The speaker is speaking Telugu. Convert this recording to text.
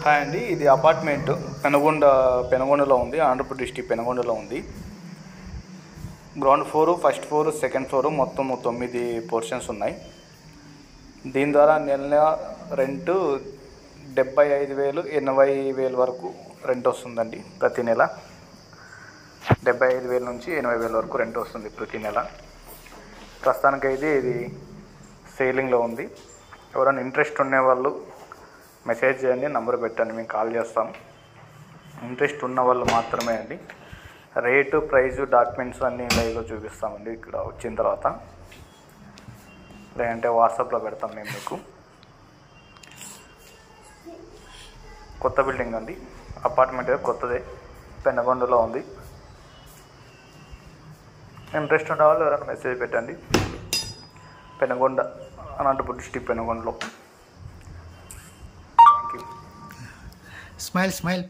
హాయ్ అండి, ఇది అపార్ట్మెంట్ పెనగొండలో ఉంది. ఆంధ్రప్రదేశ్ డిస్ట్రిక్ట్ పెనగొండలో ఉంది. Ground floor, first floor, second floor మొత్తం 9 పోర్షన్స్ ఉన్నాయి. దీని ద్వారా నెల రెంట్ 75,000 80,000 వరకు రెంట్ వస్తుందండి. ప్రతి నెల 75,000 నుంచి 80,000 వరకు రెంట్ వస్తుంది ప్రతి నెల. ప్రస్తుతానికైతే ఇది సేలింగ్లో ఉంది. ఎవరైనా ఇంట్రెస్ట్ ఉండేవాళ్ళు మెసేజ్ చేయండి, నంబర్ పెట్టండి, మేము కాల్ చేస్తాం. ఇంట్రెస్ట్ ఉన్న వాళ్ళు మాత్రమే అండి. రేటు, ప్రైజు, డాక్యుమెంట్స్ అన్నీ లైవ్లో చూపిస్తామండి ఇక్కడ వచ్చిన తర్వాత. లేదంటే వాట్సాప్లో పెడతాం మేము మీకు. కొత్త బిల్డింగ్ అండి, అపార్ట్మెంట్ కొత్తదే, పెనగొండలో ఉంది. ఇంట్రెస్ట్ ఉన్న వాళ్ళు ఎవరైనా మెసేజ్ పెట్టండి. పెనగొండ, అనంతపురం డిస్ట్రిక్ట్ పెనగొండలో. Smile.